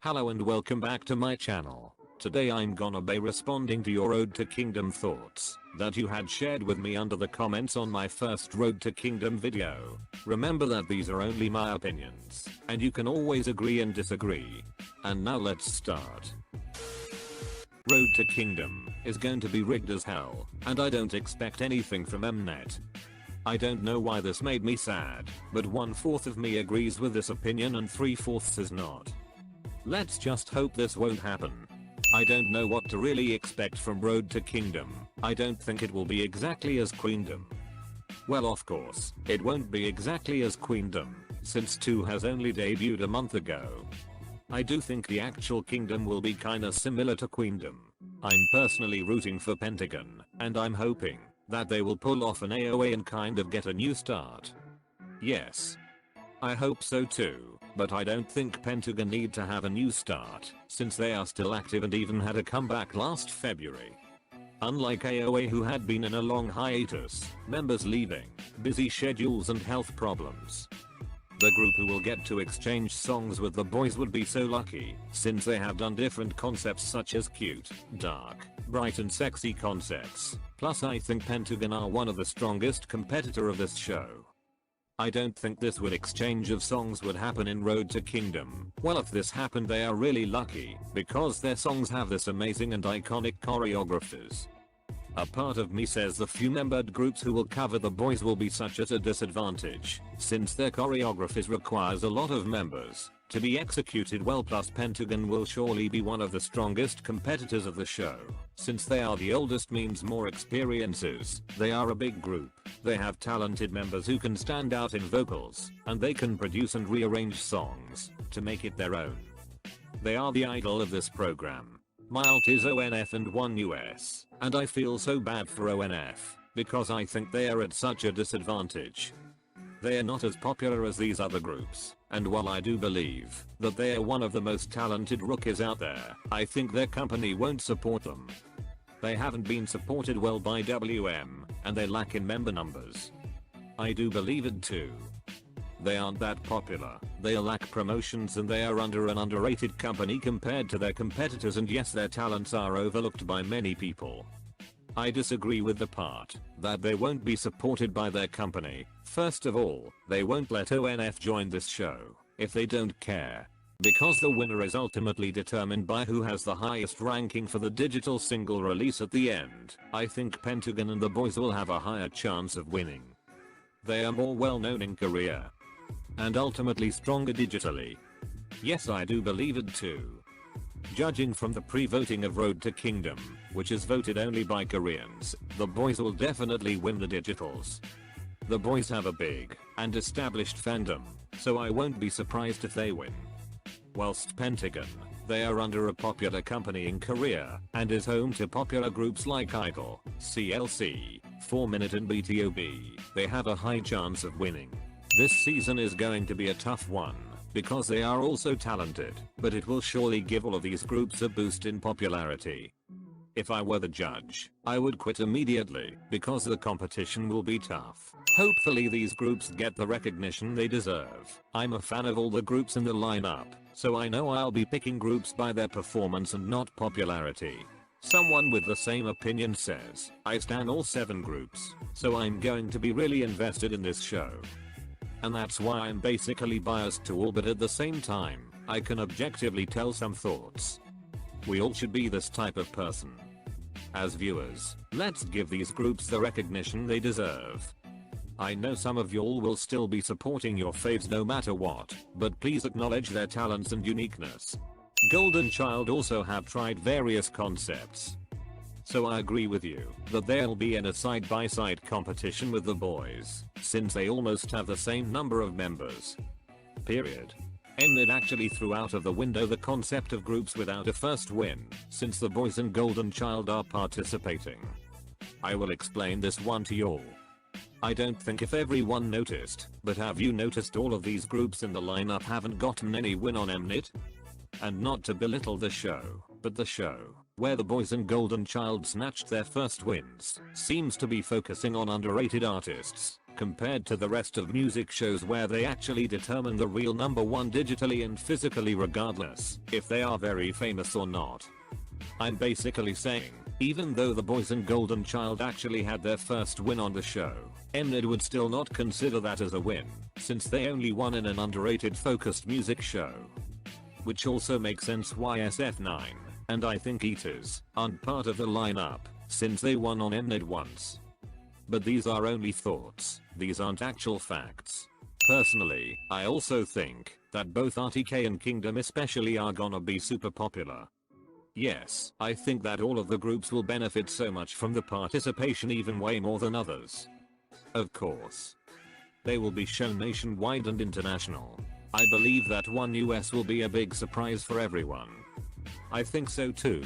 Hello and welcome back to my channel. Today I'm gonna be responding to your Road to Kingdom thoughts that you had shared with me under the comments on my first Road to Kingdom video. Remember that these are only my opinions, and you can always agree and disagree. And now let's start. Road to Kingdom is going to be rigged as hell, and I don't expect anything from Mnet. I don't know why this made me sad, but 1/4 of me agrees with this opinion and 3/4 is not. Let's just hope this won't happen. I don't know what to really expect from Road to Kingdom. I don't think it will be exactly as Queendom. Well, of course, it won't be exactly as Queendom, since 2 has only debuted a month ago. I do think the actual Kingdom will be kinda similar to Queendom. I'm personally rooting for Pentagon, and I'm hoping that they will pull off an AOA and kind of get a new start. Yes. I hope so too, but I don't think Pentagon need to have a new start, since they are still active and even had a comeback last February. Unlike AOA, who had been in a long hiatus, members leaving, busy schedules and health problems. The group who will get to exchange songs with the boys would be so lucky, since they have done different concepts such as cute, dark, bright and sexy concepts. Plus I think Pentagon are one of the strongest competitor of this show. I don't think this would exchange of songs would happen in Road to Kingdom. Well, if this happened they are really lucky, because their songs have this amazing and iconic choreographers. A part of me says the few membered groups who will cover the boys will be such at a disadvantage, since their choreographies requires a lot of members to be executed well, plus Pentagon will surely be one of the strongest competitors of the show, since they are the oldest means more experiences, they are a big group, they have talented members who can stand out in vocals, and they can produce and rearrange songs to make it their own. They are the idol of this program. My alt is ONF and 1US, and I feel so bad for ONF, because I think they are at such a disadvantage. They are not as popular as these other groups, and while I do believe that they are one of the most talented rookies out there, I think their company won't support them. They haven't been supported well by WM, and they lack in member numbers. I do believe it too. They aren't that popular, they lack promotions, and they are under an underrated company compared to their competitors, and yes, their talents are overlooked by many people. I disagree with the part that they won't be supported by their company. First of all, they won't let ONF join this show if they don't care, because the winner is ultimately determined by who has the highest ranking for the digital single release at the end. I think Pentagon and the boys will have a higher chance of winning. They are more well known in Korea and ultimately stronger digitally. Yes, I do believe it too. Judging from the pre-voting of Road to Kingdom, which is voted only by Koreans, the boys will definitely win the digitals. The boys have a big and established fandom, so I won't be surprised if they win. Whilst Pentagon, they are under a popular company in Korea, and is home to popular groups like Idol, CLC, 4Minute and BTOB, they have a high chance of winning. This season is going to be a tough one, because they are also talented, but it will surely give all of these groups a boost in popularity. If I were the judge, I would quit immediately, because the competition will be tough. Hopefully these groups get the recognition they deserve. I'm a fan of all the groups in the lineup, so I know I'll be picking groups by their performance and not popularity. Someone with the same opinion says, I stan all 7 groups, so I'm going to be really invested in this show. And that's why I'm basically biased to all, but at the same time, I can objectively tell some thoughts. We all should be this type of person. As viewers, let's give these groups the recognition they deserve. I know some of y'all will still be supporting your faves no matter what, but please acknowledge their talents and uniqueness. Golden Child also have tried various concepts, so I agree with you that they'll be in a side-by-side competition with the boys, since they almost have the same number of members. Period. Mnet actually threw out of the window the concept of groups without a first win, since the boys and Golden Child are participating. I will explain this one to y'all. I don't think if everyone noticed, but have you noticed all of these groups in the lineup haven't gotten any win on Mnet? And not to belittle the show, but the show, where the boys and Golden Child snatched their first wins, seems to be focusing on underrated artists, compared to the rest of music shows where they actually determine the real number one digitally and physically regardless if they are very famous or not. I'm basically saying, even though the boys and Golden Child actually had their first win on the show, Mnet would still not consider that as a win, since they only won in an underrated focused music show. Which also makes sense why SF9, and I think Eaters, aren't part of the lineup, since they won on Mnet once. But these are only thoughts, these aren't actual facts. Personally, I also think that both RTK and Kingdom especially are gonna be super popular. Yes, I think that all of the groups will benefit so much from the participation, even way more than others. Of course, they will be shown nationwide and international. I believe that One US will be a big surprise for everyone. I think so too.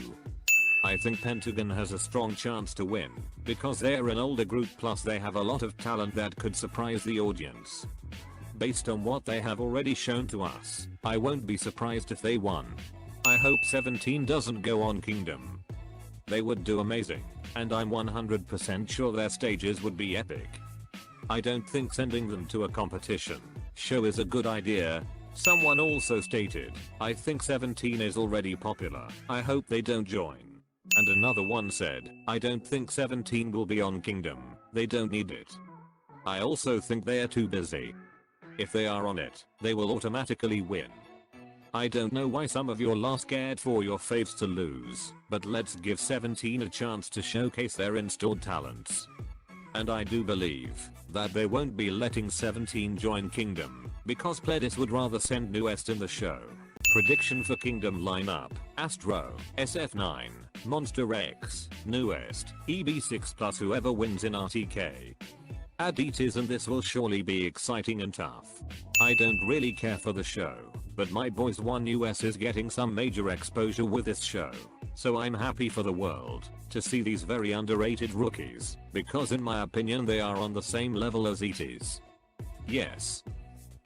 I think Pentagon has a strong chance to win, because they're an older group plus they have a lot of talent that could surprise the audience. Based on what they have already shown to us, I won't be surprised if they won. I hope 17 doesn't go on Kingdom. They would do amazing, and I'm 100% sure their stages would be epic. I don't think sending them to a competition show is a good idea. Someone also stated, I think 17 is already popular, I hope they don't join. And another one said, I don't think 17 will be on Kingdom, they don't need it. I also think they are too busy. If they are on it, they will automatically win. I don't know why some of you are scared for your faves to lose, but let's give 17 a chance to showcase their installed talents. And I do believe that they won't be letting 17 join Kingdom, because Pledis would rather send Newest in the show. Prediction for Kingdom lineup: Astro, SF9, Monster X, Newest, EB6 plus whoever wins in RTK. Add Eaters and this will surely be exciting and tough. I don't really care for the show, but my boys One US is getting some major exposure with this show, so I'm happy for the world to see these very underrated rookies, because in my opinion they are on the same level as Eaters. Yes,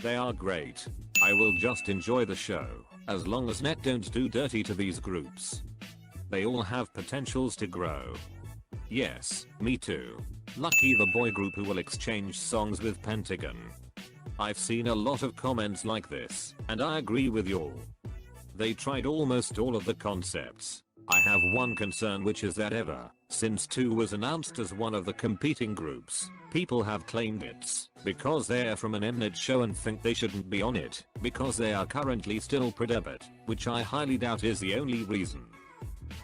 they are great. I will just enjoy the show, as long as Net don't do dirty to these groups. They all have potentials to grow. Yes, me too. Lucky the boy group who will exchange songs with Pentagon. I've seen a lot of comments like this, and I agree with y'all. They tried almost all of the concepts. I have one concern, which is that ever since 2 was announced as one of the competing groups, people have claimed it's because they're from an Mnet show and think they shouldn't be on it because they are currently still pre-debut, which I highly doubt is the only reason.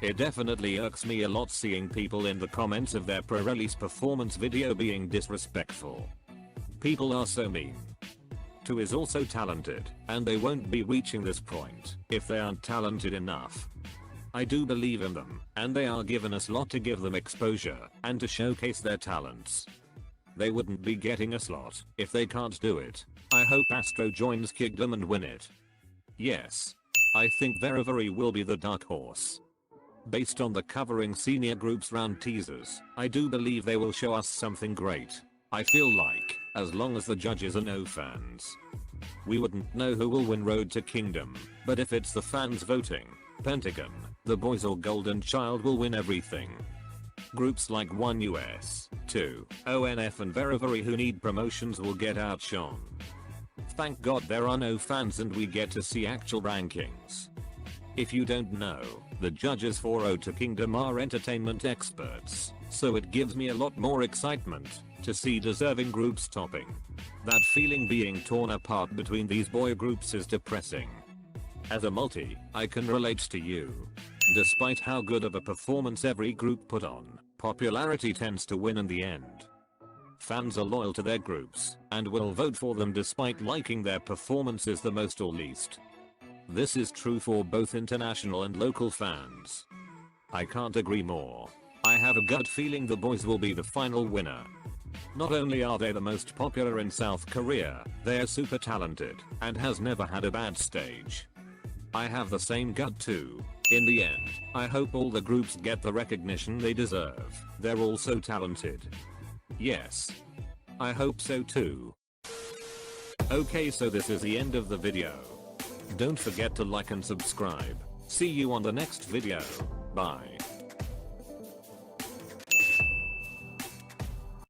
It definitely irks me a lot seeing people in the comments of their pre-release performance video being disrespectful. People are so mean. 2 is also talented, and they won't be reaching this point if they aren't talented enough. I do believe in them, and they are giving us a lot to give them exposure and to showcase their talents. They wouldn't be getting a slot if they can't do it. I hope Astro joins Kingdom and win it. Yes, I think Very will be the dark horse. Based on the covering senior groups round teasers, I do believe they will show us something great. I feel like, as long as the judges are no fans, we wouldn't know who will win Road to Kingdom, but if it's the fans voting, Pentagon, the boys or Golden Child will win everything. Groups like One US, 2, ONF and Very who need promotions will get outshone. Thank God there are no fans and we get to see actual rankings. If you don't know, the judges for Road to Kingdom are entertainment experts, so it gives me a lot more excitement to see deserving groups topping. That feeling being torn apart between these boy groups is depressing. As a multi, I can relate to you. Despite how good of a performance every group put on, popularity tends to win in the end. Fans are loyal to their groups and will vote for them despite liking their performances the most or least. This is true for both international and local fans. I can't agree more. I have a gut feeling the boys will be the final winner. Not only are they the most popular in South Korea, they're super talented and has never had a bad stage. I have the same gut too. In the end, I hope all the groups get the recognition they deserve. They're all so talented. Yes, I hope so too. Okay, so this is the end of the video. Don't forget to like and subscribe. See you on the next video. Bye.